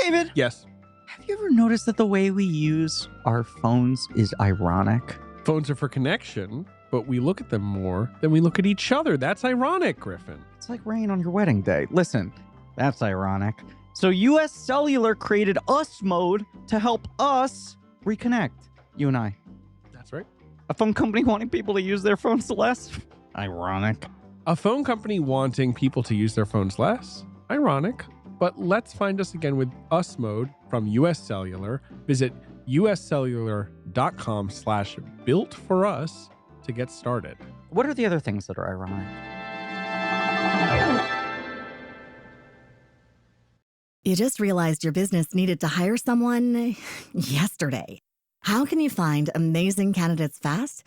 David, Yes. have you ever noticed that the way we use our phones is ironic? Phones are for connection, but we look at them more than we look at each other. That's ironic, Griffin. It's like rain on your wedding day. Listen, that's ironic. So US Cellular created Us Mode to help us reconnect, you and I. That's right. A phone company wanting people to use their phones less? Ironic. A phone company wanting people to use their phones less? Ironic. But let's find us again with Us Mode from US Cellular. Visit uscellular.com/built-for-us to get started. What are the other things that are ironic? You just realized your business needed to hire someone yesterday. How can you find amazing candidates fast?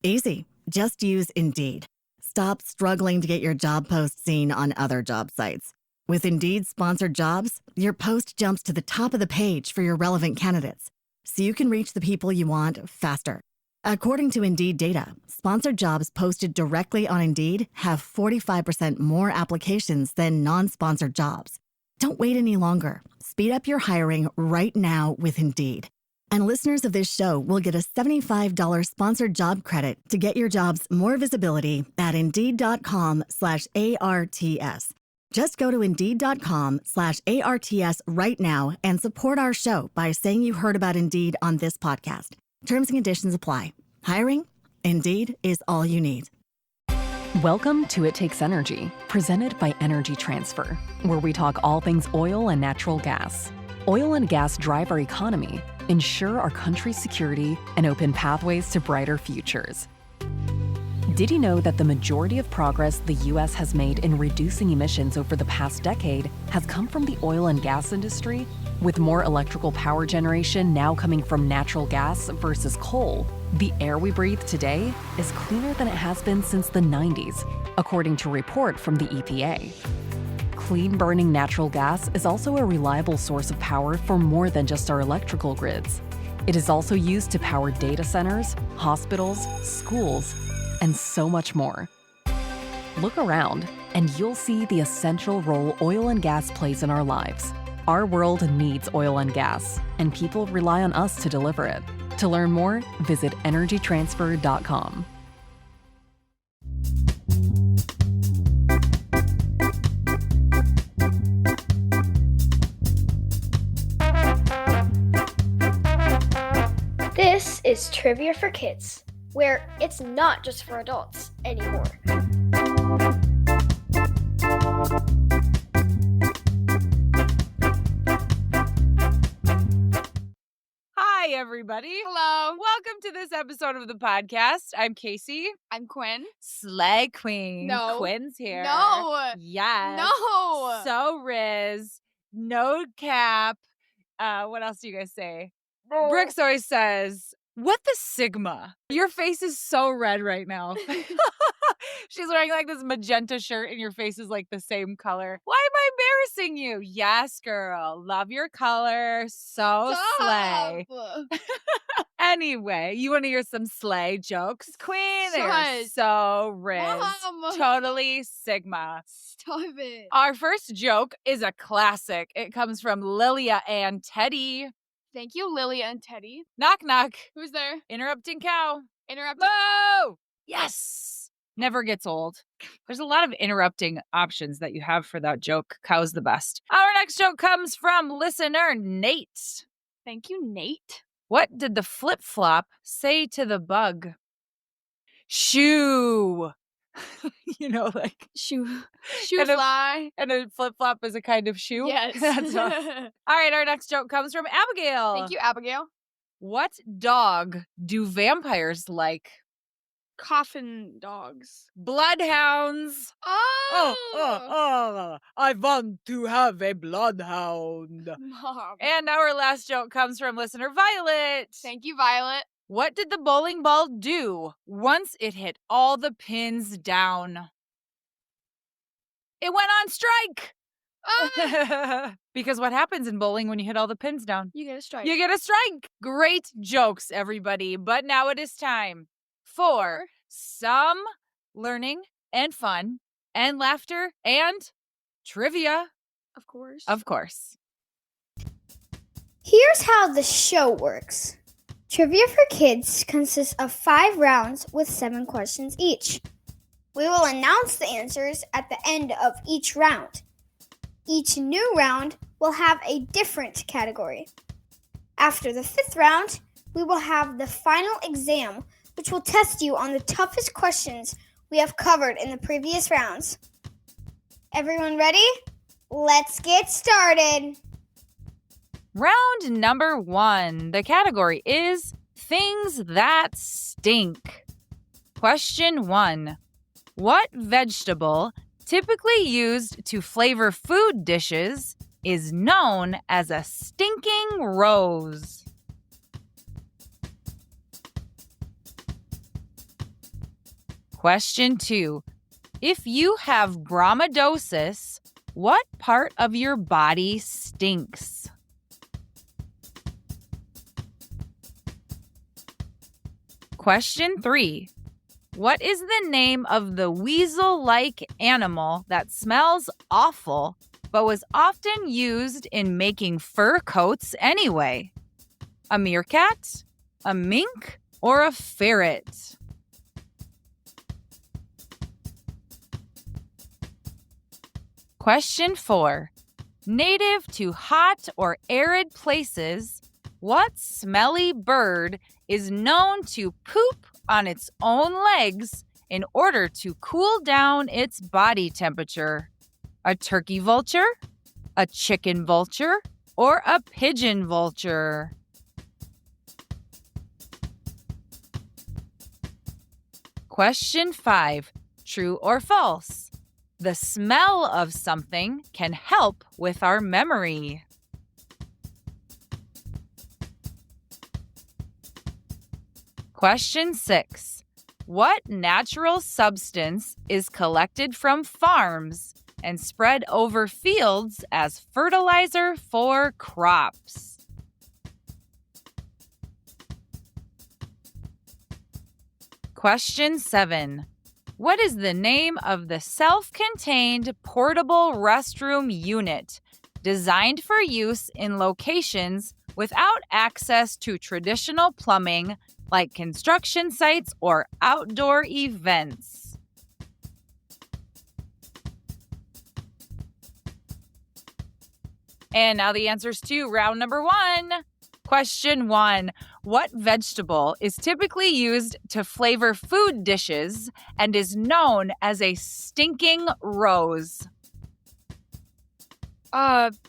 Easy. Just use Indeed. Stop struggling to get your job post seen on other job sites. With Indeed sponsored jobs, your post jumps to the top of the page for your relevant candidates, so you can reach the people you want faster. According to Indeed data, sponsored jobs posted directly on Indeed have 45% more applications than non-sponsored jobs. Don't wait any longer. Speed up your hiring right now with Indeed. And listeners of this show will get a $75 sponsored job credit to get your jobs more visibility at Indeed.com/ARTS. Just go to Indeed.com/ARTS right now and support our show by saying you heard about Indeed on this podcast. Terms and conditions apply. Hiring? Indeed is all you need. Welcome to It Takes Energy, presented by Energy Transfer, where we talk all things oil and natural gas. Oil and gas drive our economy, ensure our country's security, and open pathways to brighter futures. Did you know that the majority of progress the U.S. has made in reducing emissions over the past decade has come from the oil and gas industry, with more electrical power generation now coming from natural gas versus coal? The air we breathe today is cleaner than it has been since the 90s, according to a report from the EPA. Clean-burning natural gas is also a reliable source of power for more than just our electrical grids. It is also used to power data centers, hospitals, schools, and so much more. Look around, and you'll see the essential role oil and gas plays in our lives. Our world needs oil and gas, and people rely on us to deliver it. To learn more, visit energytransfer.com. This is Trivia for Kids, where it's not just for adults anymore. Hi, everybody. Hello. Welcome to this episode of the podcast. I'm Casey. I'm Quinn. Slay Queen. No. Quinn's here. No. Yes. No. So Riz. No cap. What else do you guys say? Brooks always says, what the Sigma? Your face is so red right now. She's wearing like this magenta shirt and your face is like the same color. Why am I embarrassing you? Yes, girl. Love your color. So slay. Anyway, you want to hear some slay jokes? Queen, they're so Riz. Mom. Totally Sigma. Stop it. Our first joke is a classic. It comes from Lilia and Teddy. Thank you, Lilia and Teddy. Knock, knock. Who's there? Interrupting cow. Interrupting. Whoa! Yes! Never gets old. There's a lot of interrupting options that you have for that joke. Cow's the best. Our next joke comes from listener Nate. Thank you, Nate. What did the flip-flop say to the bug? Shoo! You know, like Shoe And a- fly. and a flip-flop is a kind of shoe. Yes. That's awesome. All right, our next joke comes from Abigail. Thank you, Abigail. What dog do vampires like? Coffin dogs. Bloodhounds. Oh. I want to have a bloodhound. Mom. And our last joke comes from listener Violet. Thank you, Violet. What did the bowling ball do once it hit all the pins down? It went on strike. Because what happens in bowling when you hit all the pins down? You get a strike. You get a strike. Great jokes, everybody. But now it is time for some learning and fun and laughter and trivia. Of course. Of course. Here's how the show works. Trivia for Kids consists of 5 rounds with 7 questions each. We will announce the answers at the end of each round. Each new round will have a different category. After the 5th round, we will have the final exam, which will test you on the toughest questions we have covered in the previous rounds. Everyone ready? Let's get started. Round number 1. The category is Things That Stink. Question 1. What vegetable, typically used to flavor food dishes, is known as a stinking rose? Question 2. If you have bromidiosis, what part of your body stinks? Question 3. What is the name of the weasel-like animal that smells awful but was often used in making fur coats anyway? A meerkat, a mink, or a ferret? Question 4. Native to hot or arid places, what smelly bird is known to poop on its own legs in order to cool down its body temperature? A turkey vulture, a chicken vulture, or a pigeon vulture? Question 5. True or false? The smell of something can help with our memory. Question 6. What natural substance is collected from farms and spread over fields as fertilizer for crops? Question 7. What is the name of the self-contained portable restroom unit designed for use in locations without access to traditional plumbing like construction sites or outdoor events? And now the answers to round number 1. Question 1. What vegetable is typically used to flavor food dishes and is known as a stinking rose? Garlic.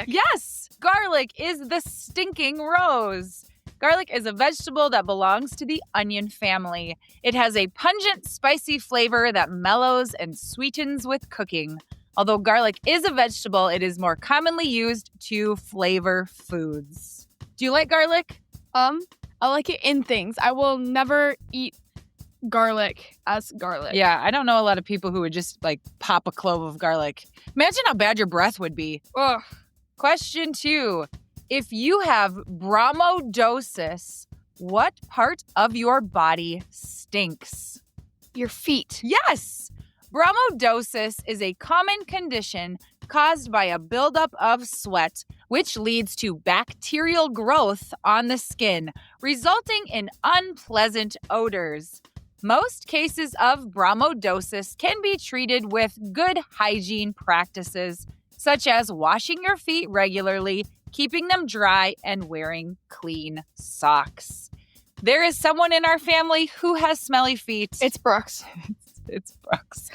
Yes, garlic is the stinking rose. Garlic is a vegetable that belongs to the onion family. It has a pungent, spicy flavor that mellows and sweetens with cooking. Although garlic is a vegetable, it is more commonly used to flavor foods. Do you like garlic? I like it in things. I will never eat garlic as garlic. Yeah, I don't know a lot of people who would just like pop a clove of garlic. Imagine how bad your breath would be. Ugh. Question 2. If you have bromidiosis, what part of your body stinks? Your feet. Yes! Bromidiosis is a common condition caused by a buildup of sweat, which leads to bacterial growth on the skin, resulting in unpleasant odors. Most cases of bromidiosis can be treated with good hygiene practices, such as washing your feet regularly, keeping them dry, and wearing clean socks. There is someone in our family who has smelly feet. It's Brooks. It's Brooks.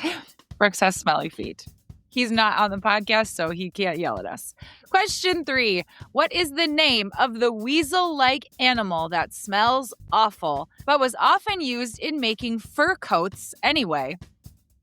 Brooks has smelly feet. He's not on the podcast, so he can't yell at us. Question 3. What is the name of the weasel-like animal that smells awful, but was often used in making fur coats anyway?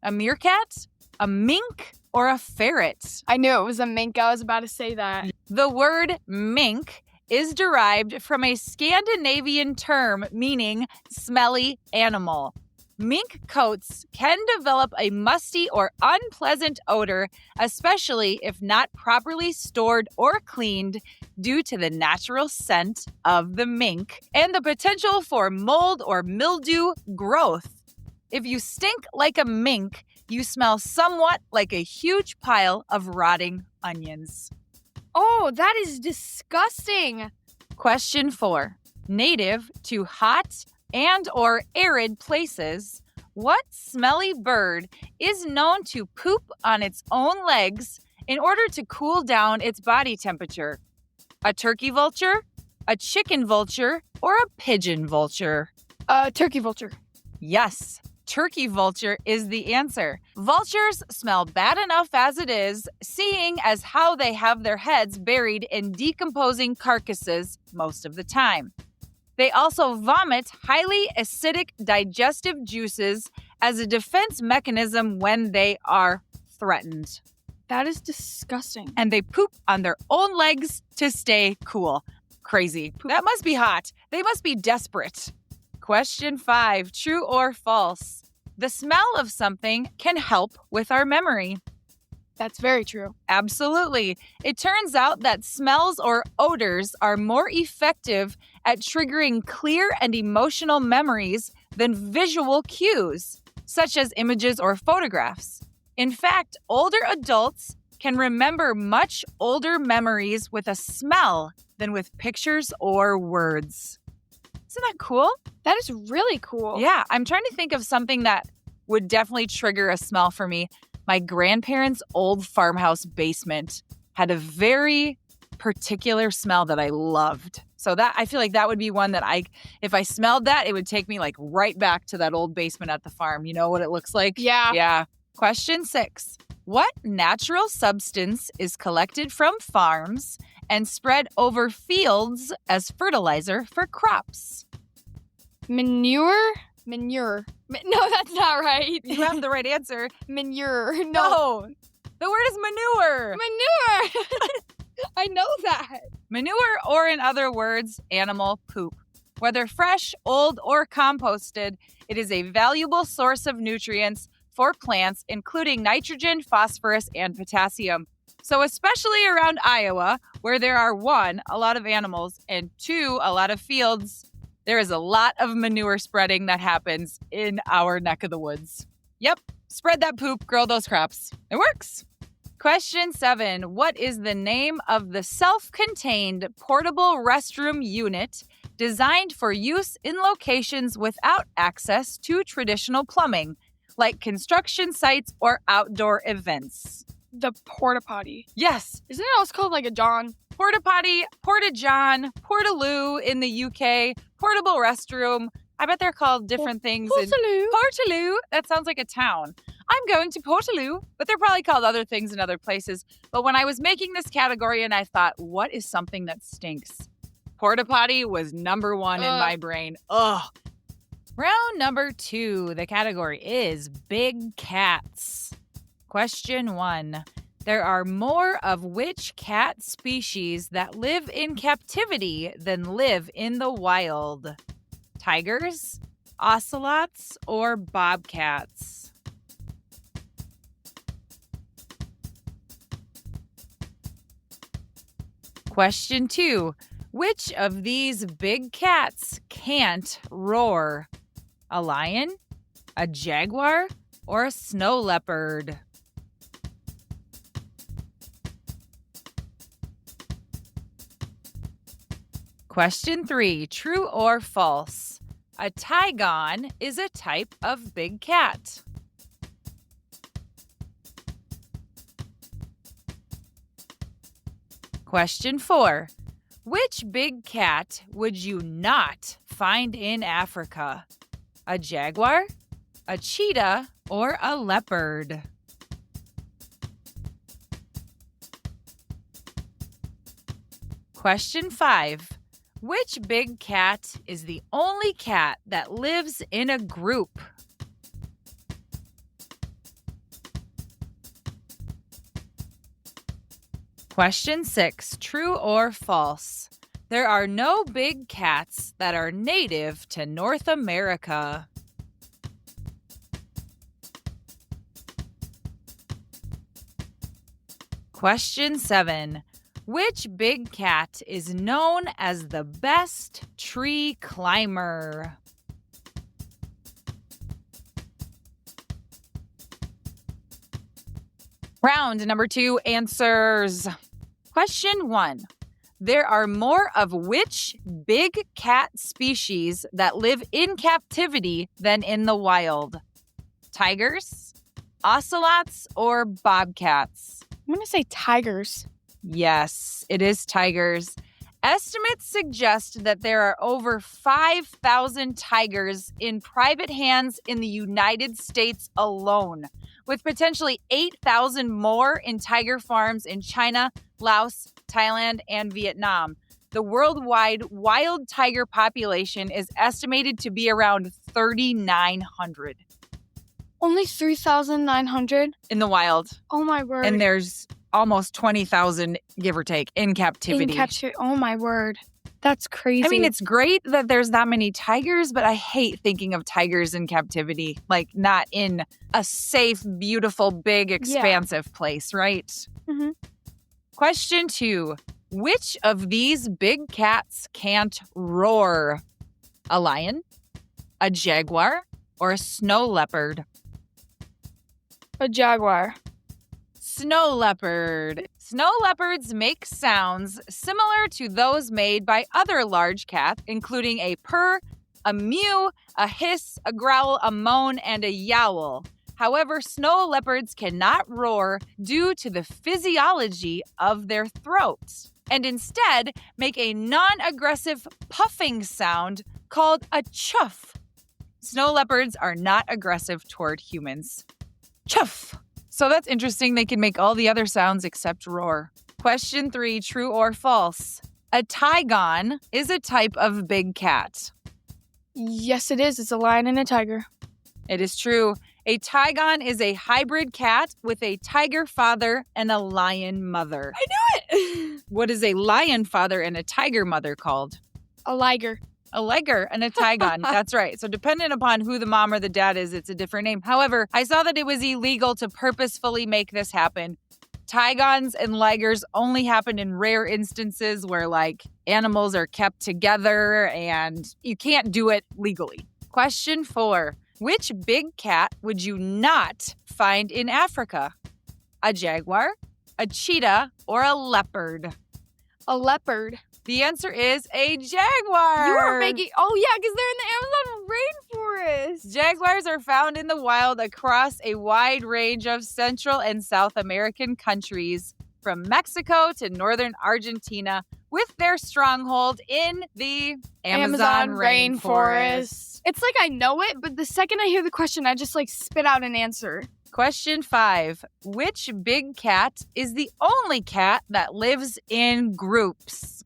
A meerkat, a mink, or a ferret? I knew it was a mink. I was about to say that. The word mink is derived from a Scandinavian term meaning smelly animal. Mink coats can develop a musty or unpleasant odor, especially if not properly stored or cleaned due to the natural scent of the mink and the potential for mold or mildew growth. If you stink like a mink, you smell somewhat like a huge pile of rotting onions. Oh, that is disgusting. Question 4. Native to hot and or arid places, what smelly bird is known to poop on its own legs in order to cool down its body temperature? A turkey vulture, a chicken vulture, or a pigeon vulture? Turkey vulture. Yes, turkey vulture is the answer. Vultures smell bad enough as it is, seeing as how they have their heads buried in decomposing carcasses most of the time. They also vomit highly acidic digestive juices as a defense mechanism when they are threatened. That is disgusting. And they poop on their own legs to stay cool. Crazy. That must be hot. They must be desperate. Question 5, true or false? The smell of something can help with our memory. That's very true. Absolutely. It turns out that smells or odors are more effective at triggering clear and emotional memories than visual cues, such as images or photographs. In fact, older adults can remember much older memories with a smell than with pictures or words. Isn't that cool? That is really cool. Yeah, I'm trying to think of something that would definitely trigger a smell for me. My grandparents' old farmhouse basement had a very particular smell that I loved. So that I feel like that would be one that if I smelled that, it would take me like right back to that old basement at the farm. You know what it looks like? Yeah. Yeah. Question 6. What natural substance is collected from farms and spread over fields as fertilizer for crops? Manure? No, that's not right. You have the right answer. Manure. No. The word is manure. Manure. I know that. Manure, or in other words, animal poop. Whether fresh, old, or composted, it is a valuable source of nutrients for plants, including nitrogen, phosphorus, and potassium. So especially around Iowa, where there are 1, a lot of animals, and 2, a lot of fields, there is a lot of manure spreading that happens in our neck of the woods. Yep, spread that poop, grow those crops. It works. Question 7. What is the name of the self-contained portable restroom unit designed for use in locations without access to traditional plumbing, like construction sites or outdoor events? The porta potty. Yes. Isn't it also called like a John? Porta potty, porta john, portaloo in the UK, portable restroom. I bet they're called different things. Portaloo. Portaloo. That sounds like a town. I'm going to Portaloo, but they're probably called other things in other places. But when I was making this category and I thought, what is something that stinks? Porta potty was number 1 in my brain. Ugh. Round number 2. The category is big cats. Question 1. There are more of which cat species that live in captivity than live in the wild? Tigers, ocelots, or bobcats? Question 2. Which of these big cats can't roar? A lion, a jaguar, or a snow leopard? Question 3. True or false? A tigon is a type of big cat. Question 4. Which big cat would you not find in Africa? A jaguar, a cheetah, or a leopard? Question 5. Which big cat is the only cat that lives in a group? Question 6. True or false? There are no big cats that are native to North America. Question 7. Which big cat is known as the best tree climber? Round number 2, answers. Question 1. There are more of which big cat species that live in captivity than in the wild? Tigers, ocelots, or bobcats? I'm going to say tigers. Yes, it is tigers. Estimates suggest that there are over 5,000 tigers in private hands in the United States alone, with potentially 8,000 more in tiger farms in China, Laos, Thailand, and Vietnam. The worldwide wild tiger population is estimated to be around 3,900 Only 3,900? in the wild. Oh my word. And there's almost 20,000, give or take, in captivity. Oh my word. That's crazy. I mean, it's great that there's that many tigers, but I hate thinking of tigers in captivity, like not in a safe, beautiful, big, expansive place, right? Mm-hmm. Question 2. Which of these big cats can't roar? A lion, a jaguar, or a snow leopard? A jaguar. Snow leopard. Snow leopards make sounds similar to those made by other large cats, including a purr, a mew, a hiss, a growl, a moan, and a yowl. However, snow leopards cannot roar due to the physiology of their throats, and instead make a non-aggressive puffing sound called a chuff. Snow leopards are not aggressive toward humans. Chuff! So that's interesting. They can make all the other sounds except roar. Question 3, true or false? A tigon is a type of big cat. Yes, it is. It's a lion and a tiger. It is true. A tigon is a hybrid cat with a tiger father and a lion mother. I knew it! What is a lion father and a tiger mother called? A liger. A liger and a tigon. That's right. So depending upon who the mom or the dad is, it's a different name. However, I saw that it was illegal to purposefully make this happen. Tigons and ligers only happen in rare instances where like animals are kept together and you can't do it legally. Question 4. Which big cat would you not find in Africa? A jaguar, a cheetah, or a leopard? A leopard. The answer is a jaguar. You are making... Oh, yeah, because they're in the Amazon rainforest. Jaguars are found in the wild across a wide range of Central and South American countries, from Mexico to northern Argentina, with their stronghold in the Amazon rainforest. It's like I know it, but the second I hear the question, I just like spit out an answer. Question 5. Which big cat is the only cat that lives in groups?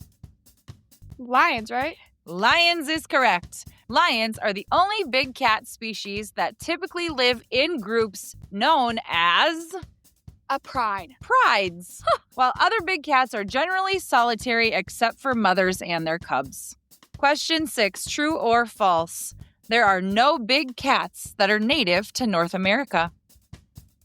Lions, right? Lions is correct. Lions are the only big cat species that typically live in groups known as A pride. prides, while other big cats are generally solitary except for mothers and their cubs. Question 6, true or false? There are no big cats that are native to North America.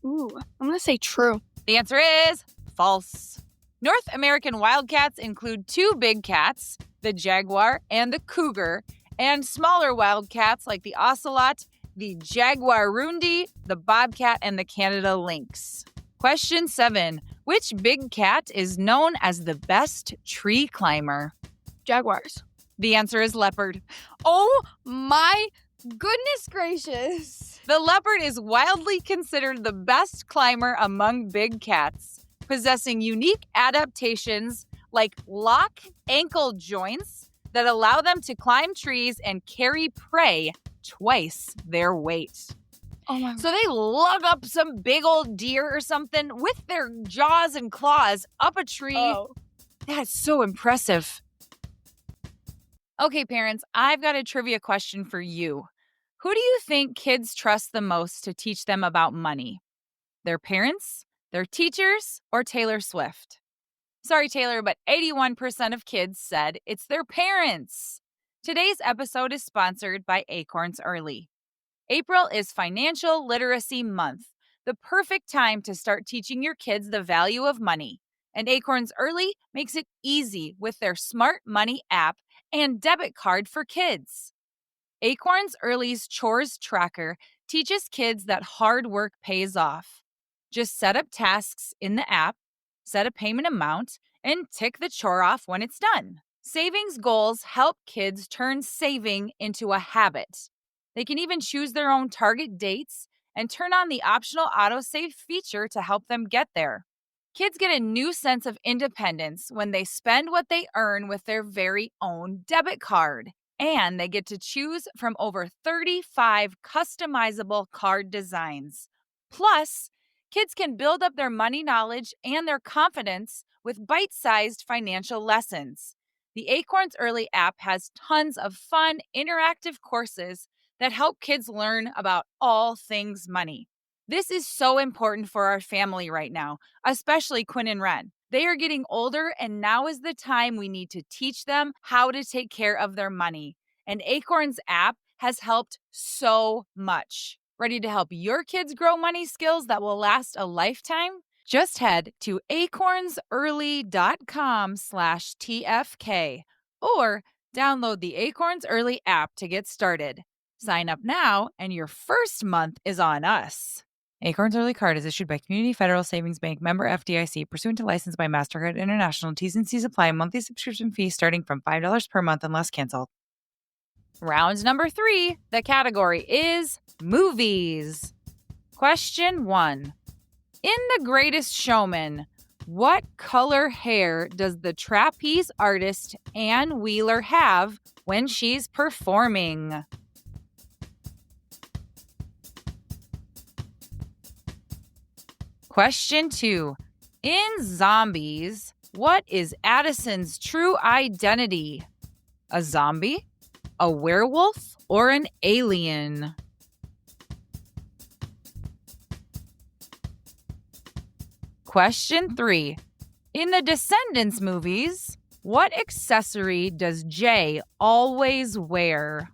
Ooh, I'm going to say true. The answer is false. North American wildcats include 2 big cats, the jaguar and the cougar, and smaller wildcats like the ocelot, the jaguarundi, the bobcat, and the Canada lynx. Question 7. Which big cat is known as the best tree climber? Jaguars. The answer is leopard. Oh my goodness gracious. The leopard is wildly considered the best climber among big cats, possessing unique adaptations like lock ankle joints that allow them to climb trees and carry prey twice their weight. Oh my. So they lug up some big old deer or something with their jaws and claws up a tree. Oh. That's so impressive. Okay, parents, I've got a trivia question for you. Who do you think kids trust the most to teach them about money? Their parents, their teachers, or Taylor Swift? Sorry, Taylor, but 81% of kids said it's their parents. Today's episode is sponsored by Acorns Early. April is Financial Literacy Month, the perfect time to start teaching your kids the value of money. And Acorns Early makes it easy with their Smart Money app and debit card for kids. Acorns Early's Chores Tracker teaches kids that hard work pays off. Just set up tasks in the app, set a payment amount, and tick the chore off when it's done. Savings goals help kids turn saving into a habit. They can even choose their own target dates and turn on the optional autosave feature to help them get there. Kids get a new sense of independence when they spend what they earn with their very own debit card. And they get to choose from over 35 customizable card designs. Plus, kids can build up their money knowledge and their confidence with bite-sized financial lessons. The Acorns Early app has tons of fun, interactive courses that help kids learn about all things money. This is so important for our family right now, especially Quinn and Ren. They are getting older, and now is the time we need to teach them how to take care of their money. And Acorns app has helped so much. Ready to help your kids grow money skills that will last a lifetime? Just head to acornsearly.com/TFK or download the Acorns Early app to get started. Sign up now, and your first month is on us. Acorns Early Card is issued by Community Federal Savings Bank, member FDIC, pursuant to license by MasterCard International. T's and C's apply. Monthly subscription fee starting from $5 per month unless canceled. Round number 3, the category is movies. Question 1. In The Greatest Showman, what color hair does the trapeze artist Ann Wheeler have when she's performing? Question 2. In Zombies, what is Addison's true identity? A zombie, a werewolf, or an alien? Question 3. In the Descendants movies, what accessory does Jay always wear?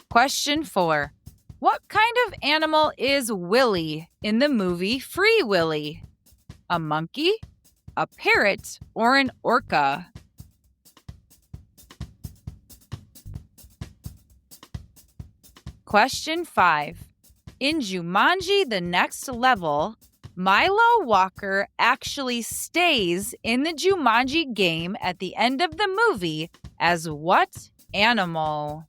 Question 4. What kind of animal is Willy in the movie Free Willy? A monkey, a parrot, or an orca? Question 5. In Jumanji: The Next Level, Milo Walker actually stays in the Jumanji game at the end of the movie as what animal?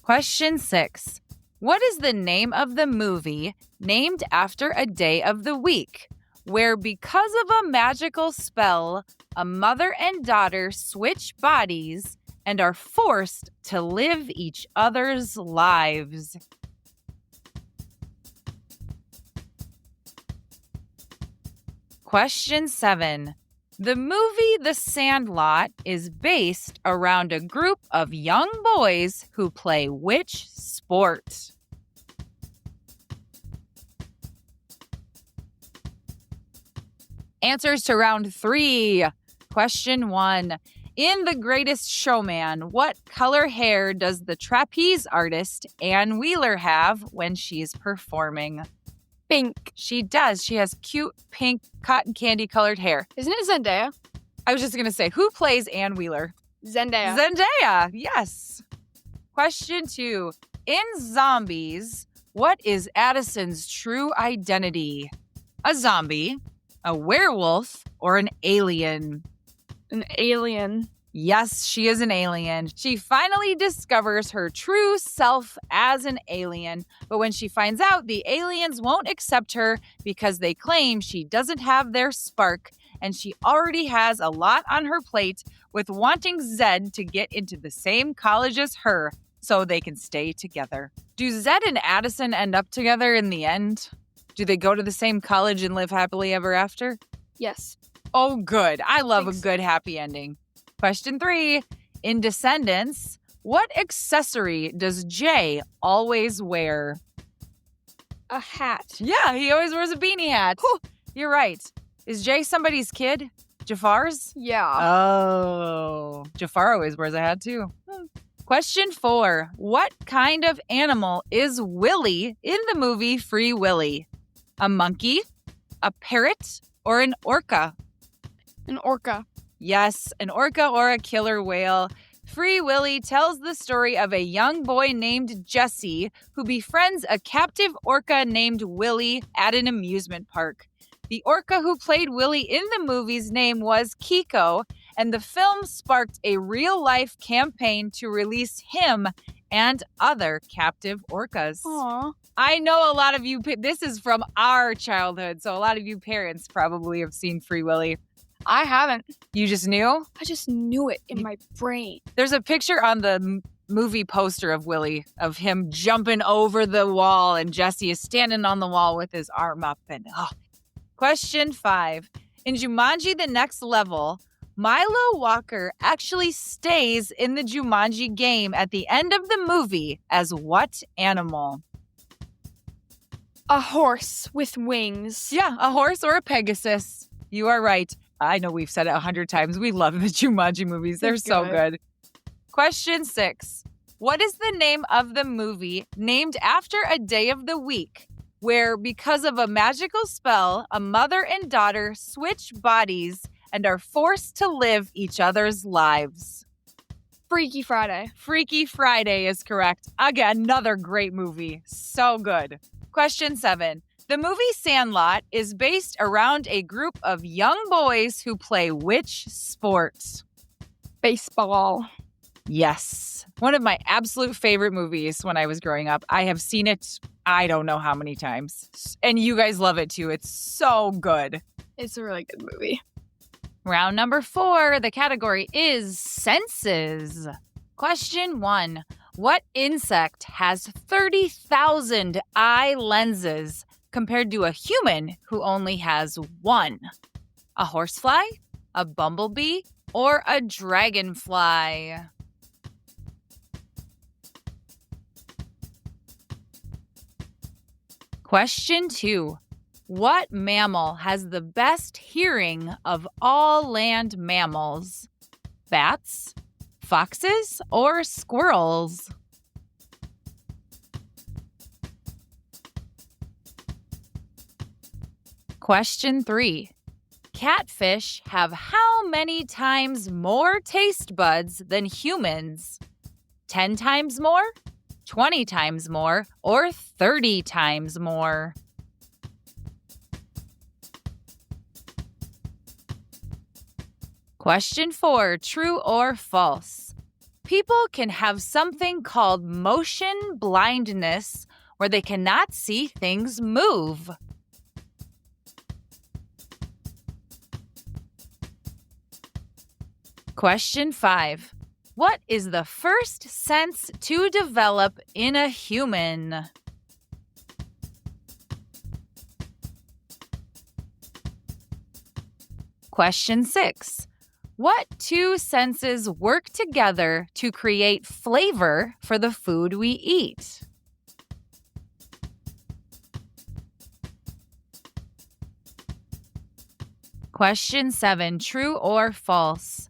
Question 6. What is the name of the movie named after a day of the week, where because of a magical spell, a mother and daughter switch bodies and are forced to live each other's lives? Question 7. The movie The Sandlot is based around a group of young boys who play which sport? Answers to round 3. Question 1. In The Greatest Showman, what color hair does the trapeze artist Ann Wheeler have when she's performing? Pink. She does. She has cute pink cotton candy colored hair. Isn't it Zendaya? I was just going to say, who plays Ann Wheeler? Zendaya. Zendaya, yes. Question 2. In Zombies, what is Addison's true identity? A zombie, a werewolf, or an alien? An alien. Yes, she is an alien. She finally discovers her true self as an alien, but when she finds out, the aliens won't accept her because they claim she doesn't have their spark, and she already has a lot on her plate with wanting Zed to get into the same college as her so they can stay together. Do Zed and Addison end up together in the end? Do they go to the same college and live happily ever after? Yes. Oh, good. I love a Thanks. good happy ending. Question 3. In Descendants, what accessory does Jay always wear? A hat. Yeah, he always wears a beanie hat. You're right. Is Jay somebody's kid? Jafar's? Yeah. Oh. Jafar always wears a hat too. Question 4. What kind of animal is Willy in the movie Free Willy? A monkey, a parrot, or an orca? An orca. Yes, an orca or a killer whale. Free Willy tells the story of a young boy named Jesse who befriends a captive orca named Willy at an amusement park. The orca who played Willy in the movie's name was Kiko, and the film sparked a real-life campaign to release him and other captive orcas. Aww. I know a lot of you, this is from our childhood, so a lot of you parents probably have seen Free Willy. I haven't. You just knew? I just knew it in my brain. There's a picture on the movie poster of Willy, of him jumping over the wall, and Jesse is standing on the wall with his arm up. And Question 5. In Jumanji: The Next Level, Milo Walker actually stays in the Jumanji game at the end of the movie as what animal? A horse with wings. Yeah, a horse or a Pegasus. You are right. I know we've said it 100 times. We love the Jumanji movies. They're so good. Question 6. What is the name of the movie named after a day of the week where, because of a magical spell, a mother and daughter switch bodies and are forced to live each other's lives? Freaky Friday. Freaky Friday is correct. Again, another great movie. So good. Question 7. The movie Sandlot is based around a group of young boys who play which sport? Baseball. Yes. One of my absolute favorite movies when I was growing up. I have seen it, I don't know how many times. And you guys love it too. It's so good. It's a really good movie. Round number 4. The category is senses. Question 1. What insect has 30,000 eye lenses compared to a human who only has 1? A horsefly, a bumblebee, or a dragonfly? Question 2. What mammal has the best hearing of all land mammals? Bats, foxes, or squirrels? Question 3. Catfish have how many times more taste buds than humans? 10 times more, 20 times more, or 30 times more? Question 4. True or false? People can have something called motion blindness where they cannot see things move. Question 5. What is the first sense to develop in a human? Question 6. What 2 senses work together to create flavor for the food we eat? Question 7. True or false?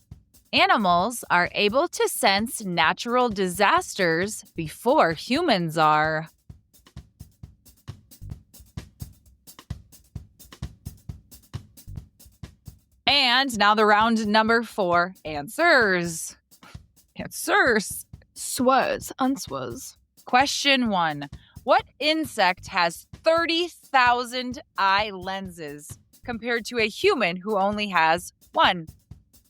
Animals are able to sense natural disasters before humans are. And now the round number 4 answers. Swaz. Unswaz. Question 1. What insect has 30,000 eye lenses compared to a human who only has 1?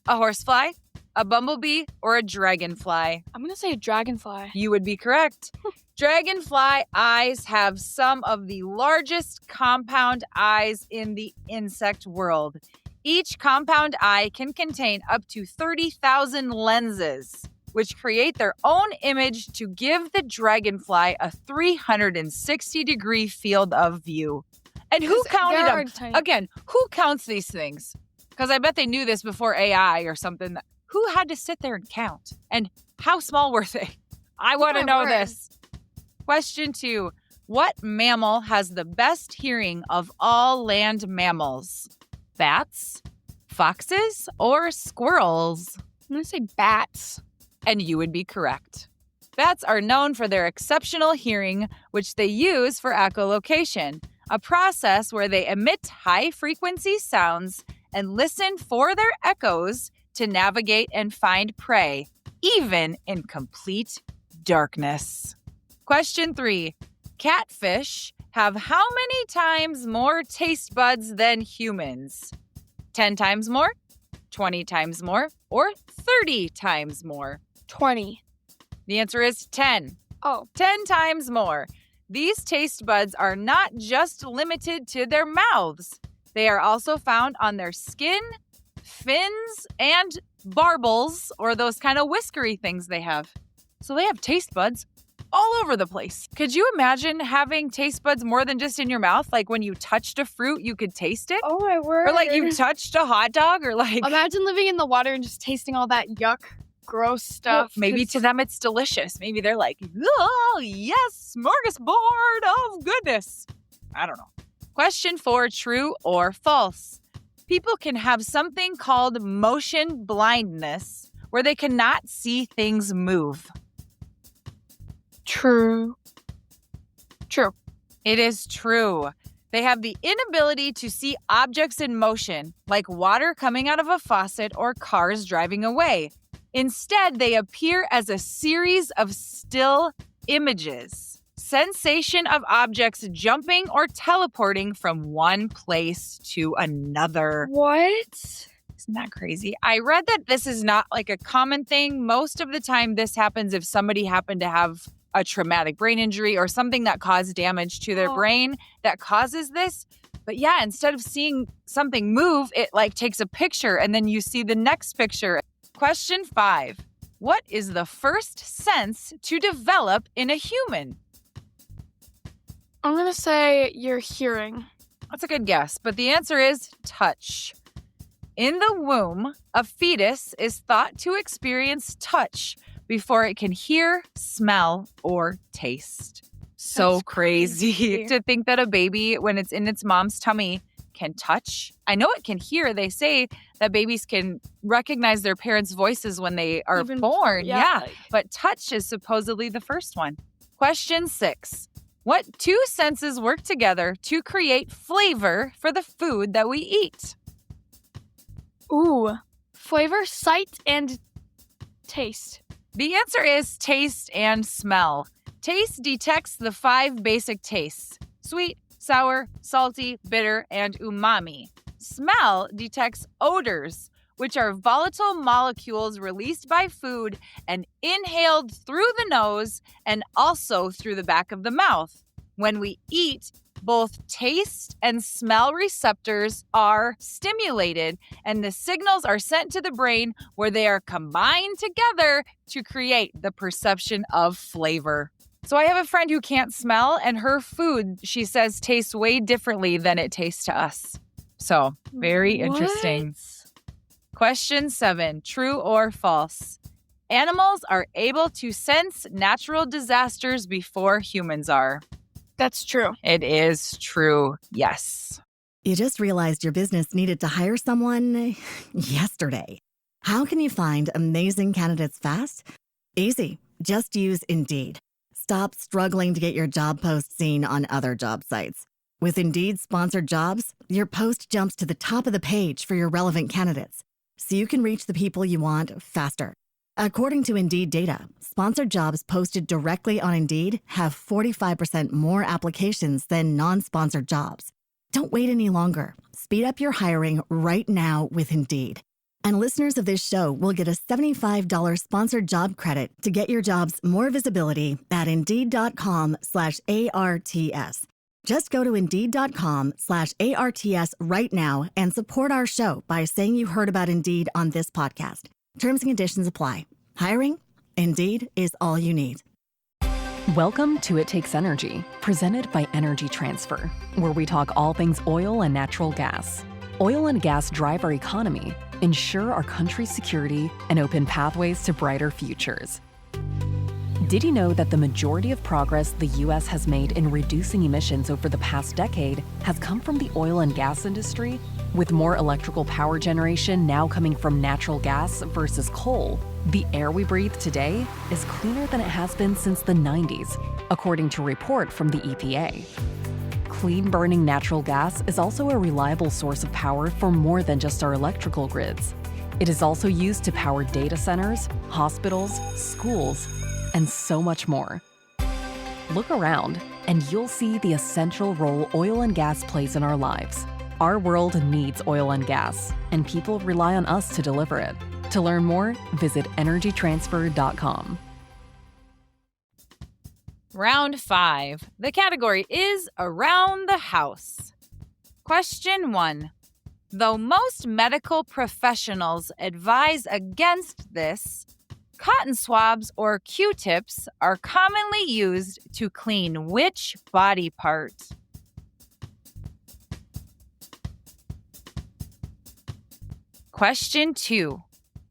A horsefly, a bumblebee, or a dragonfly? I'm going to say a dragonfly. You would be correct. Dragonfly eyes have some of the largest compound eyes in the insect world. Each compound eye can contain up to 30,000 lenses, which create their own image to give the dragonfly a 360-degree field of view. And who counted them? Again, who counts these things? Because I bet they knew this before AI or something. Who had to sit there and count? And how small were they? I want to know this. Question 2. What mammal has the best hearing of all land mammals? Bats, foxes, or squirrels? I'm going to say bats. And you would be correct. Bats are known for their exceptional hearing, which they use for echolocation, a process where they emit high-frequency sounds and listen for their echoes to navigate and find prey. even in complete darkness. Question 3. Catfish have how many times more taste buds than humans? 10 times more, 20 times more, or 30 times more? 20. The answer is 10. Oh. 10 times more. These taste buds are not just limited to their mouths. They are also found on their skin, fins, and barbels, or those kind of whiskery things they have. So they have taste buds all over the place. Could you imagine having taste buds more than just in your mouth? Like when you touched a fruit, you could taste it? Oh my word. Or like you touched a hot dog, or like... Imagine living in the water and just tasting all that yuck, gross stuff. Maybe to them it's delicious. Maybe they're like, oh, yes, smorgasbord of goodness. I don't know. Question 4, true or false? People can have something called motion blindness, where they cannot see things move. True. True. It is true. They have the inability to see objects in motion, like water coming out of a faucet or cars driving away. Instead, they appear as a series of still images. Sensation of objects jumping or teleporting from one place to another. What? Isn't that crazy? I read that this is not like a common thing. Most of the time, this happens if somebody happened to have a traumatic brain injury or something that caused damage to their brain that causes this. But yeah, instead of seeing something move, it like takes a picture and then you see the next picture. Question 5. What is the first sense to develop in a human? I'm going to say your hearing. That's a good guess, but the answer is touch. In the womb, a fetus is thought to experience touch before it can hear, smell, or taste. So That's crazy to think that a baby, when it's in its mom's tummy, can touch. I know it can hear. They say that babies can recognize their parents' voices when they are born. Yeah. But touch is supposedly the first one. Question 6. What two senses work together to create flavor for the food that we eat? Ooh. Flavor, sight, and taste. The answer is taste and smell. Taste detects the 5 basic tastes: sweet, sour, salty, bitter, and umami. Smell detects odors, which are volatile molecules released by food and inhaled through the nose and also through the back of the mouth. When we eat, both taste and smell receptors are stimulated, and the signals are sent to the brain where they are combined together to create the perception of flavor. So I have a friend who can't smell, and her food, she says, tastes way differently than it tastes to us. So, very interesting. Question 7, true or false? Animals are able to sense natural disasters before humans are. That's true. It is true, yes. You just realized your business needed to hire someone yesterday. How can you find amazing candidates fast? Easy. Just use Indeed. Stop struggling to get your job post seen on other job sites. With Indeed sponsored jobs, your post jumps to the top of the page for your relevant candidates, so you can reach the people you want faster. According to Indeed data, sponsored jobs posted directly on Indeed have 45% more applications than non-sponsored jobs. Don't wait any longer. Speed up your hiring right now with Indeed. And listeners of this show will get a $75 sponsored job credit to get your jobs more visibility at Indeed.com/ARTS. Just go to Indeed.com/ARTS right now and support our show by saying you heard about Indeed on this podcast. Terms and conditions apply. Hiring? Indeed is all you need. Welcome to It Takes Energy, presented by Energy Transfer, where we talk all things oil and natural gas. Oil and gas drive our economy, ensure our country's security, and open pathways to brighter futures. Did you know that the majority of progress the U.S. has made in reducing emissions over the past decade has come from the oil and gas industry, with more electrical power generation now coming from natural gas versus coal? The air we breathe today is cleaner than it has been since the 90s, according to a report from the EPA. Clean-burning natural gas is also a reliable source of power for more than just our electrical grids. It is also used to power data centers, hospitals, schools, and so much more. Look around, and you'll see the essential role oil and gas plays in our lives. Our world needs oil and gas, and people rely on us to deliver it. To learn more, visit energytransfer.com. Round 5. The category is Around the House. Question 1. Though most medical professionals advise against this, cotton swabs or Q-tips are commonly used to clean which body part? Question 2.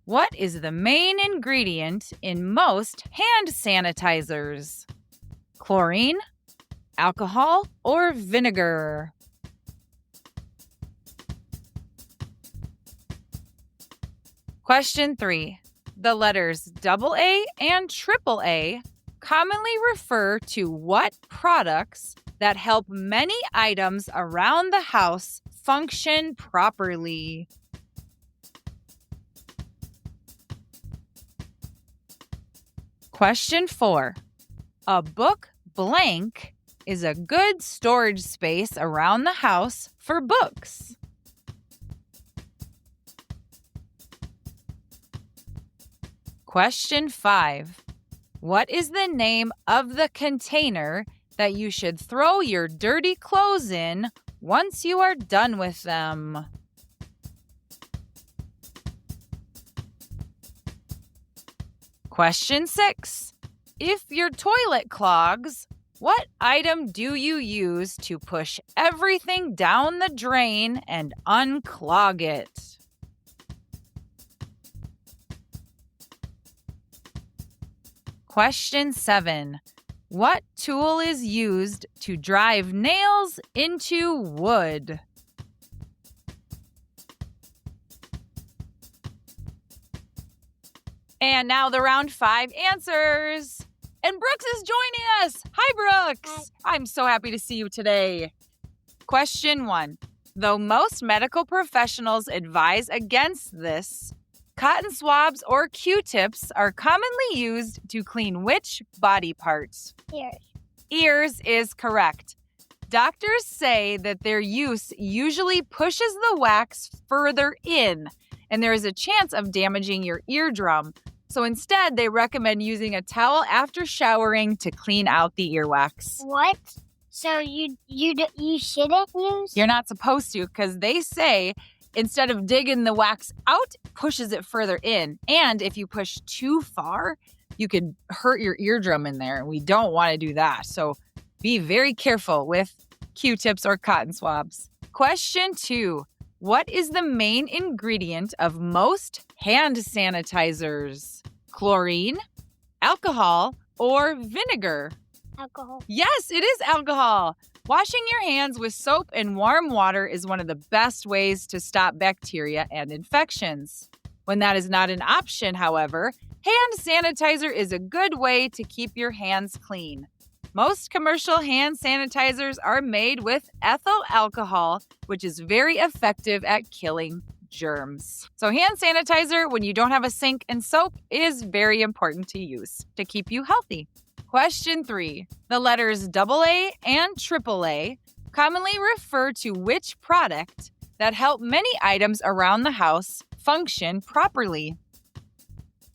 What is the main ingredient in most hand sanitizers? Chlorine, alcohol, or vinegar? Question 3. The letters AA and AAA commonly refer to what products that help many items around the house function properly? Question 4. A book blank is a good storage space around the house for books. Question 5. What is the name of the container that you should throw your dirty clothes in once you are done with them? Question 6. If your toilet clogs, what item do you use to push everything down the drain and unclog it? Question 7. What tool is used to drive nails into wood? And now the round 5 answers. And Brooks is joining us. Hi, Brooks. Hi. I'm so happy to see you today. Question 1. Though most medical professionals advise against this, cotton swabs or Q-tips are commonly used to clean which body parts? Ears. Ears is correct. Doctors say that their use usually pushes the wax further in, and there is a chance of damaging your eardrum. So instead, they recommend using a towel after showering to clean out the earwax. What? So you shouldn't use? You're not supposed to, because they say instead of digging the wax out, pushes it further in. And if you push too far, you could hurt your eardrum in there. We don't want to do that. So be very careful with Q-tips or cotton swabs. Question 2. What is the main ingredient of most hand sanitizers? Chlorine, alcohol, or vinegar? Alcohol. Yes, it is alcohol. Washing your hands with soap and warm water is one of the best ways to stop bacteria and infections. When that is not an option, however, hand sanitizer is a good way to keep your hands clean. Most commercial hand sanitizers are made with ethyl alcohol, which is very effective at killing germs. So hand sanitizer, when you don't have a sink and soap, is very important to use to keep you healthy. Question 3. The letters AA and AAA commonly refer to which product that help many items around the house function properly?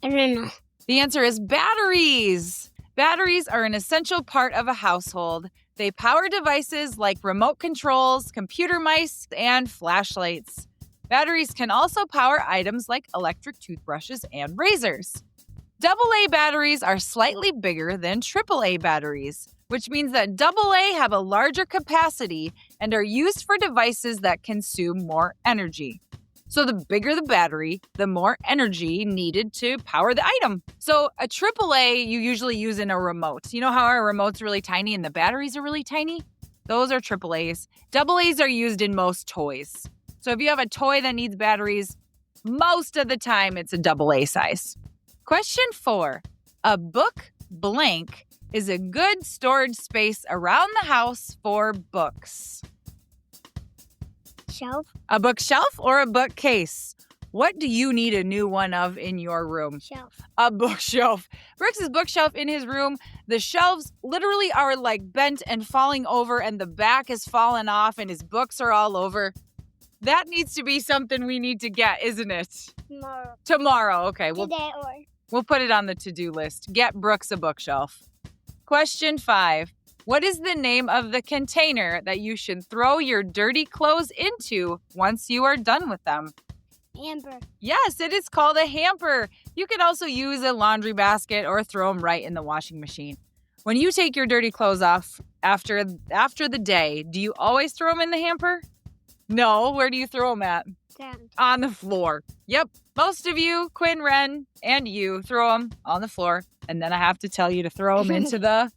I don't know. The answer is batteries. Batteries are an essential part of a household. They power devices like remote controls, computer mice, and flashlights. Batteries can also power items like electric toothbrushes and razors. AA batteries are slightly bigger than AAA batteries, which means that AA have a larger capacity and are used for devices that consume more energy. So the bigger the battery, the more energy needed to power the item. So a AAA you usually use in a remote. You know how our remote's really tiny and the batteries are really tiny? Those are AAAs. AAs are used in most toys. So if you have a toy that needs batteries, most of the time it's a AA size. Question 4. A book blank is a good storage space around the house for books. Shelf. A bookshelf or a bookcase? What do you need a new one of in your room? Shelf. A bookshelf. Brooks' bookshelf in his room, the shelves literally are like bent and falling over, and the back is fallen off, and his books are all over. That needs to be something we need to get, isn't it? Tomorrow. Tomorrow. Okay, Today or. we'll put it on the to-do list. Get Brooks a bookshelf. Question 5. What is the name of the container that you should throw your dirty clothes into once you are done with them? Hamper. Yes, it is called a hamper. You could also use a laundry basket or throw them right in the washing machine. When you take your dirty clothes off after the day, do you always throw them in the hamper? No, where do you throw them at? Ground. On the floor. Yep, most of you, Quinn, Wren, and you throw them on the floor, and then I have to tell you to throw them into the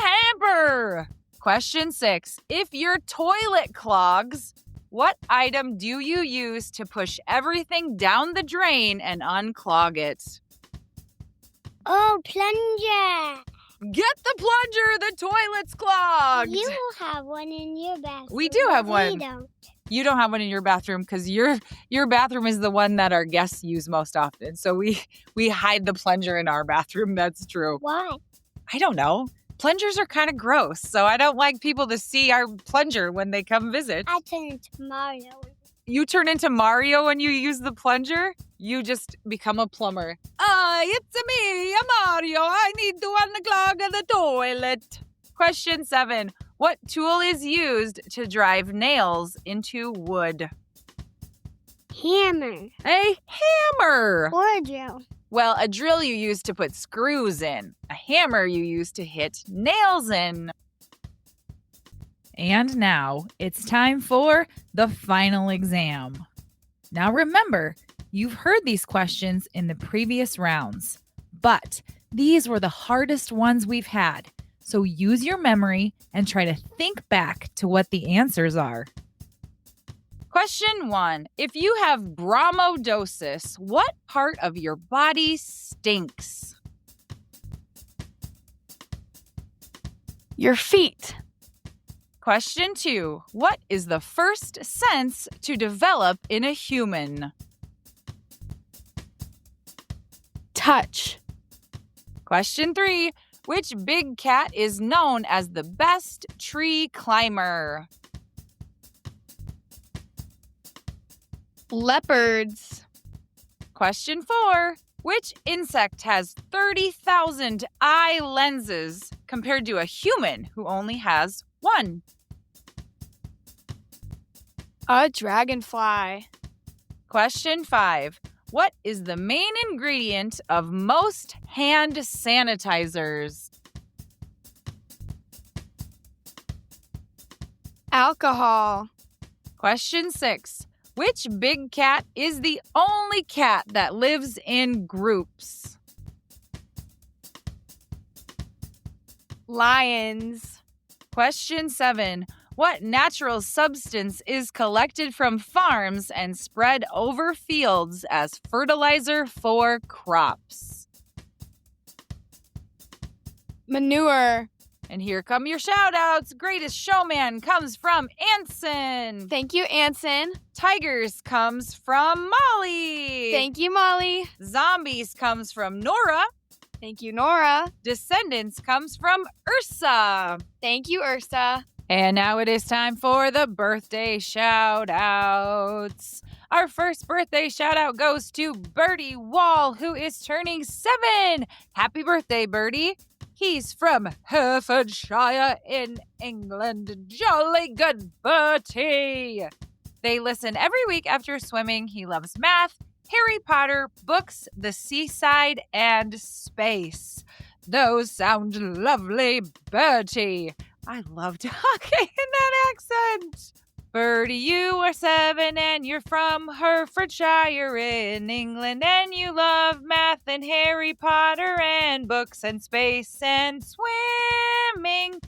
hamper. Question 6. If your toilet clogs, what item do you use to push everything down the drain and unclog it? Oh, plunger. Get the plunger, the toilet's clogged. You have one in your bathroom. We do have one. We don't. You don't have one in your bathroom because your bathroom is the one that our guests use most often. So we hide the plunger in our bathroom. That's true. Why? I don't know. Plungers are kind of gross, so I don't like people to see our plunger when they come visit. I turn into Mario. You turn into Mario when you use the plunger? You just become a plumber. It's me, Mario. I need to unclog the toilet. Question 7. What tool is used to drive nails into wood? Hammer. A hammer. Or a drill. Well, a drill you use to put screws in. A hammer you use to hit nails in. And now it's time for the final exam. Now remember, you've heard these questions in the previous rounds, but these were the hardest ones we've had. So use your memory and try to think back to what the answers are. Question 1. If you have bromodosis, what part of your body stinks? Your feet. Question 2. What is the first sense to develop in a human? Touch. Question 3. Which big cat is known as the best tree climber? Leopards. Question 4. Which insect has 30,000 eye lenses compared to a human who only has one? A dragonfly. Question 5. What is the main ingredient of most hand sanitizers? Alcohol. Question 6. Which big cat is the only cat that lives in groups? Lions. Question 7. What natural substance is collected from farms and spread over fields as fertilizer for crops? Manure. And here come your shout outs. Greatest Showman comes from Anson. Thank you, Anson. Tigers comes from Molly. Thank you, Molly. Zombies comes from Nora. Thank you, Nora. Descendants comes from Ursa. Thank you, Ursa. And now it is time for the birthday shout outs. Our first birthday shout out goes to Bertie Wall, who is turning 7. Happy birthday, Bertie. He's from Herefordshire in England. Jolly good Bertie. They listen every week after swimming. He loves math, Harry Potter, books, the seaside, and space. Those sound lovely, Bertie. I love talking in that accent. Bertie, you are 7 and you're from Herefordshire in England, and you love math and Harry Potter and books and space and swimming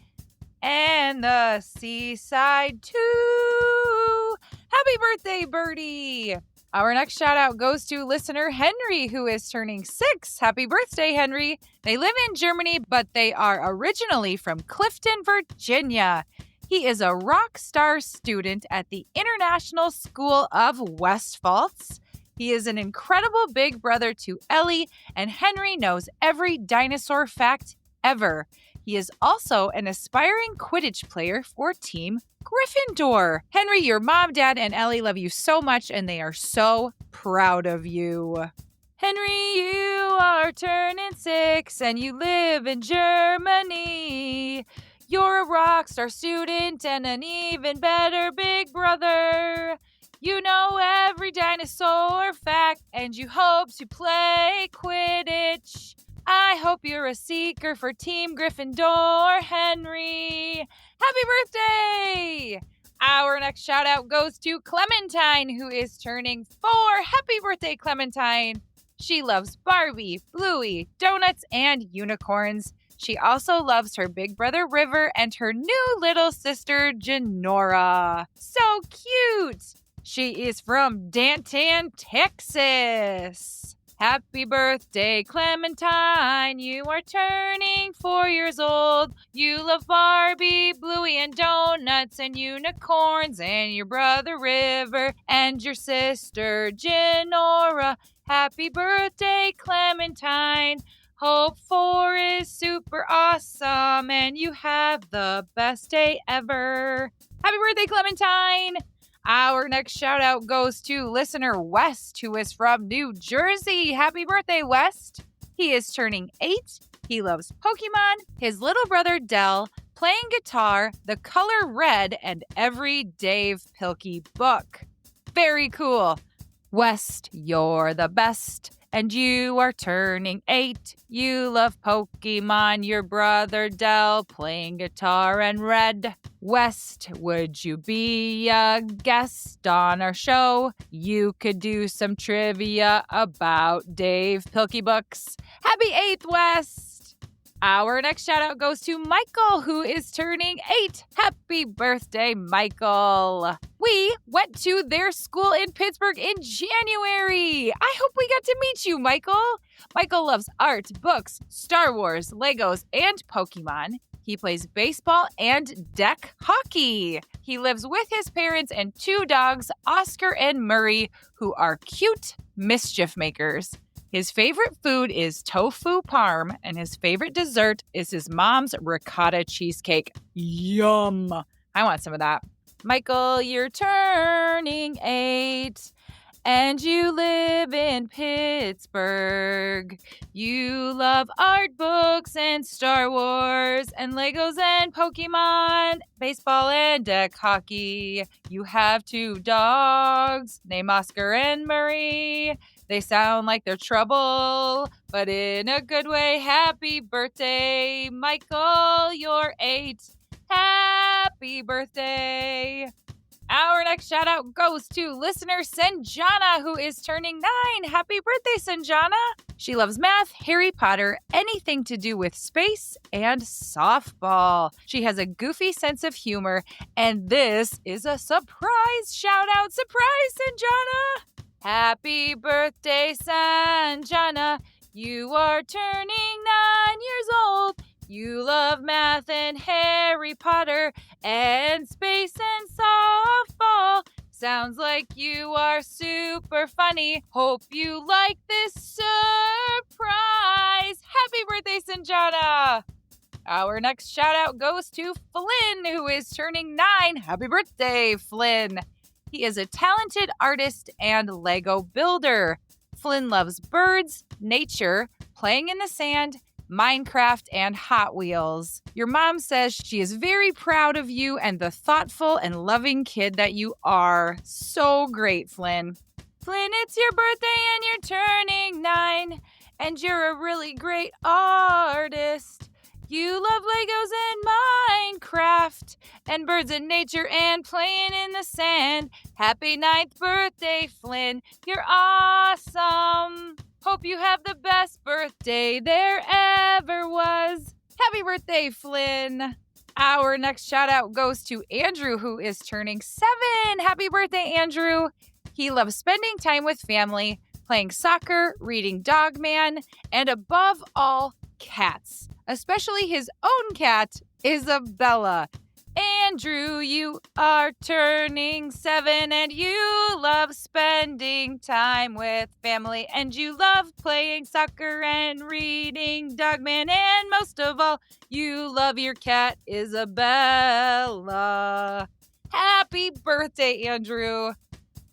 and the seaside too. Happy birthday, Bertie. Our next shout out goes to listener Henry, who is turning 6. Happy birthday, Henry. They live in Germany, but they are originally from Clifton, Virginia. He is a rock star student at the International School of Westpfalz. He is an incredible big brother to Ellie, and Henry knows every dinosaur fact ever. He is also an aspiring Quidditch player for Team Gryffindor. Henry, your mom, dad, and Ellie love you so much, and they are so proud of you. Henry, you are turning 6, and you live in Germany. You're a rock star student and an even better big brother. You know every dinosaur fact, and you hope to play Quidditch. I hope you're a seeker for Team Gryffindor, Henry. Happy birthday! Our next shout out goes to Clementine, who is turning 4. Happy birthday, Clementine! She loves Barbie, Bluey, donuts, and unicorns. She also loves her big brother River and her new little sister Janora. So cute! She is from Dantan, Texas. Happy birthday, Clementine. You are turning 4 years old. You love Barbie, Bluey, and donuts, and unicorns, and your brother River, and your sister Janora. Happy birthday, Clementine. Hope 4 is super awesome, and you have the best day ever. Happy birthday, Clementine. Our next shout out goes to listener West, who is from New Jersey. Happy birthday, West. He is turning 8. He loves Pokemon, his little brother Dell, playing guitar, the color red, and every Dave Pilkey book. Very cool. West, you're the best. And you are turning 8. You love Pokemon, your brother Dell, playing guitar and red. West, would you be a guest on our show? You could do some trivia about Dave Pilkey books. Happy 8th, West! Our next shout out goes to Michael, who is turning 8. Happy birthday, Michael. We went to their school in Pittsburgh in January. I hope we got to meet you, Michael. Michael loves art, books, Star Wars, Legos, and Pokemon. He plays baseball and deck hockey. He lives with his parents and 2 dogs, Oscar and Murray, who are cute mischief makers. His favorite food is tofu parm, and his favorite dessert is his mom's ricotta cheesecake. Yum! I want some of that. Michael, you're turning 8, and you live in Pittsburgh. You love art books and Star Wars and Legos and Pokemon, baseball and deck hockey. You have 2 dogs named Oscar and Murray. They sound like they're trouble, but in a good way. Happy birthday, Michael, you're 8. Happy birthday. Our next shout out goes to listener Sanjana, who is turning 9. Happy birthday, Sanjana. She loves math, Harry Potter, anything to do with space, and softball. She has a goofy sense of humor, and this is a surprise shout out. Surprise, Sanjana. Happy birthday, Sanjana. You are turning 9 years old. You love math and Harry Potter and space and softball. Sounds like you are super funny. Hope you like this surprise. Happy birthday, Sanjana. Our next shout out goes to Flynn, who is turning 9. Happy birthday, Flynn. He is a talented artist and Lego builder. Flynn loves birds, nature, playing in the sand, Minecraft, and Hot Wheels. Your mom says she is very proud of you and the thoughtful and loving kid that you are. So great, Flynn. Flynn, it's your birthday and you're turning 9, and you're a really great artist. You love Legos and Minecraft and birds and nature and playing in the sand. Happy 9th birthday, Flynn. You're awesome. Hope you have the best birthday there ever was. Happy birthday, Flynn. Our next shout out goes to Andrew, who is turning 7. Happy birthday, Andrew. He loves spending time with family, playing soccer, reading Dog Man, and above all, cats. Especially his own cat, Isabella. Andrew, you are turning 7 and you love spending time with family and you love playing soccer and reading Dogman and most of all, you love your cat Isabella. Happy birthday, Andrew.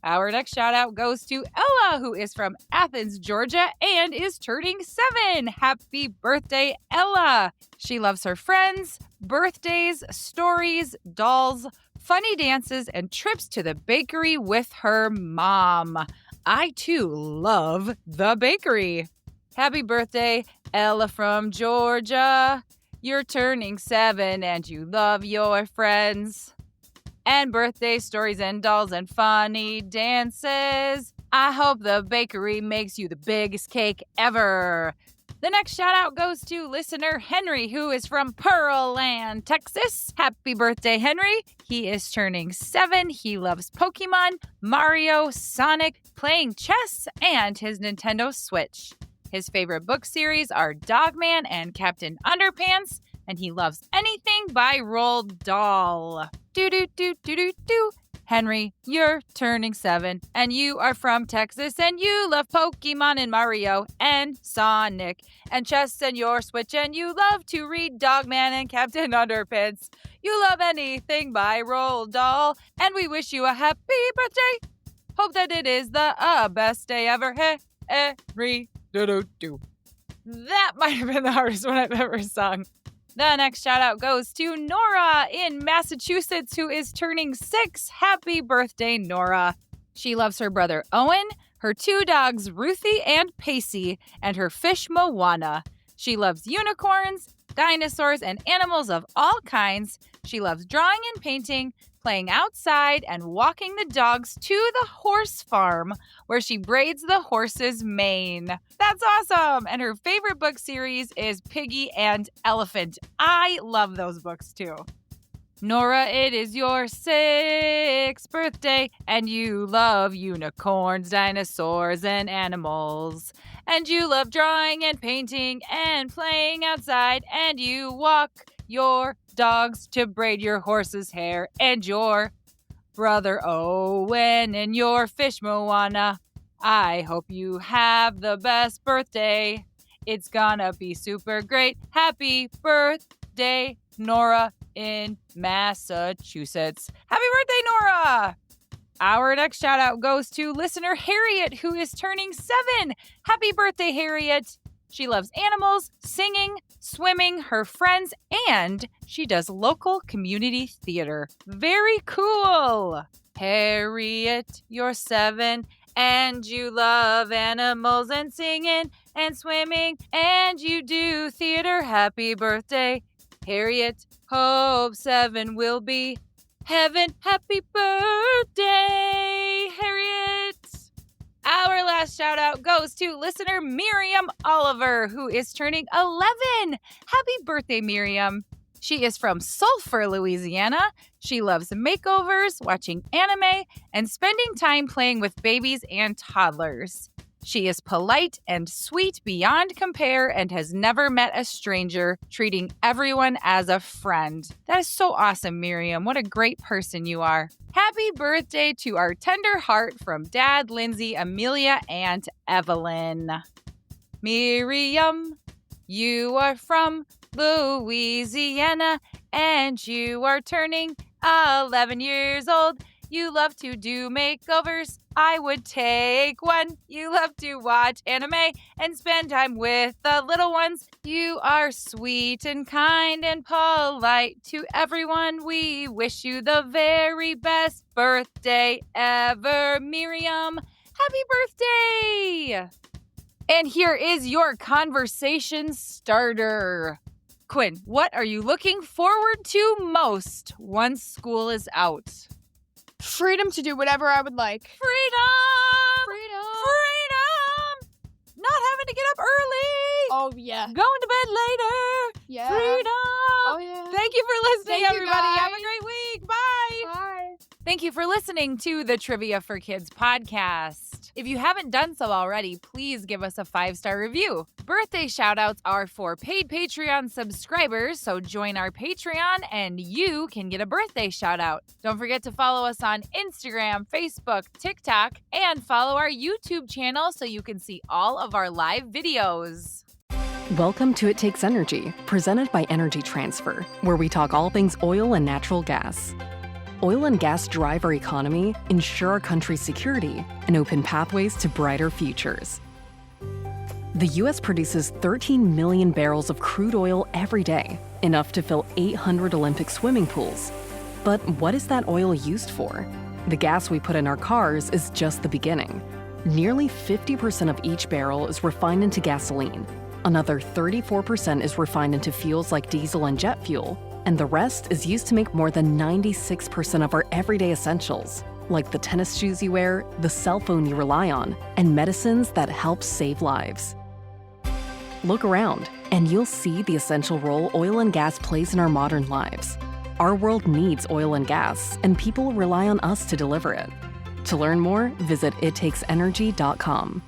Our next shout out goes to Ella, who is from Athens, Georgia, and is turning 7. Happy birthday, Ella. She loves her friends, birthdays, stories, dolls, funny dances, and trips to the bakery with her mom. I, too, love the bakery. Happy birthday, Ella from Georgia. You're turning 7 and you love your friends. And birthday stories and dolls and funny dances. I hope the bakery makes you the biggest cake ever. The next shout out goes to listener Henry, who is from Pearland, Texas. Happy birthday, Henry. He is turning 7. He loves Pokemon, Mario, Sonic, playing chess, and his Nintendo Switch. His favorite book series are Dogman and Captain Underpants, and he loves anything by Roald Dahl. Do. Henry, you're turning 7, and you are from Texas, and you love Pokemon and Mario and Sonic and chess and your Switch, and you love to read Dogman and Captain Underpants. You love anything by Roald Dahl, and we wish you a happy birthday. Hope that it is the best day ever. Henry. Do. That might have been the hardest one I've ever sung. The next shout out goes to Nora in Massachusetts, who is turning 6. Happy birthday, Nora. She loves her brother Owen, her 2 dogs Ruthie and Pacey, and her fish Moana. She loves unicorns, dinosaurs, and animals of all kinds. She loves drawing and painting, playing outside, and walking the dogs to the horse farm where she braids the horse's mane. That's awesome! And her favorite book series is Piggy and Elephant. I love those books too. Nora, it is your 6th birthday, and you love unicorns, dinosaurs, and animals. And you love drawing and painting and playing outside, and you walk your dogs to braid your horse's hair, and your brother Owen and your fish Moana. I hope you have the best birthday. It's gonna be super great. Happy birthday, Nora in Massachusetts. Happy birthday, Nora! Our next shout out goes to listener Harriet, who is turning 7. Happy birthday, Harriet. She loves animals, singing, swimming, her friends, and she does local community theater. Very cool. Harriet, you're 7, and you love animals and singing and swimming, and you do theater. Happy birthday, Harriet. Hope 7 will be heaven. Happy birthday, Harriet. Our last shout out goes to listener Miriam Oliver, who is turning 11. Happy birthday, Miriam. She is from Sulphur, Louisiana. She loves makeovers, watching anime, and spending time playing with babies and toddlers. She is polite and sweet beyond compare and has never met a stranger, treating everyone as a friend. That is so awesome, Miriam. What a great person you are. Happy birthday to our tender heart from Dad, Lindsay, Amelia, and Evelyn. Miriam, you are from Louisiana, and you are turning 11 years old. You love to do makeovers. I would take one. You love to watch anime and spend time with the little ones. You are sweet and kind and polite to everyone. We wish you the very best birthday ever, Miriam. Happy birthday! And here is your conversation starter. Quinn, what are you looking forward to most once school is out? Freedom to do whatever I would like. Freedom! Not having to get up early! Oh, yeah. Going to bed later! Yeah. Freedom! Oh, yeah. Thank you for listening, Thank you, everybody. guys. Have a great week. Bye! Bye. Thank you for listening to the Trivia for Kids podcast. If you haven't done so already, please give us a 5-star review. Birthday shoutouts are for paid Patreon subscribers, so join our Patreon and you can get a birthday shoutout. Don't forget to follow us on Instagram, Facebook, TikTok, and follow our YouTube channel so you can see all of our live videos. Welcome to It Takes Energy, presented by Energy Transfer, where we talk all things oil and natural gas. Oil and gas drive our economy, ensure our country's security, and open pathways to brighter futures. The U.S. produces 13 million barrels of crude oil every day, enough to fill 800 Olympic swimming pools. But what is that oil used for? The gas we put in our cars is just the beginning. Nearly 50% of each barrel is refined into gasoline. Another 34% is refined into fuels like diesel and jet fuel, and the rest is used to make more than 96% of our everyday essentials, like the tennis shoes you wear, the cell phone you rely on, and medicines that help save lives. Look around, and you'll see the essential role oil and gas plays in our modern lives. Our world needs oil and gas, and people rely on us to deliver it. To learn more, visit ittakes.energy.com.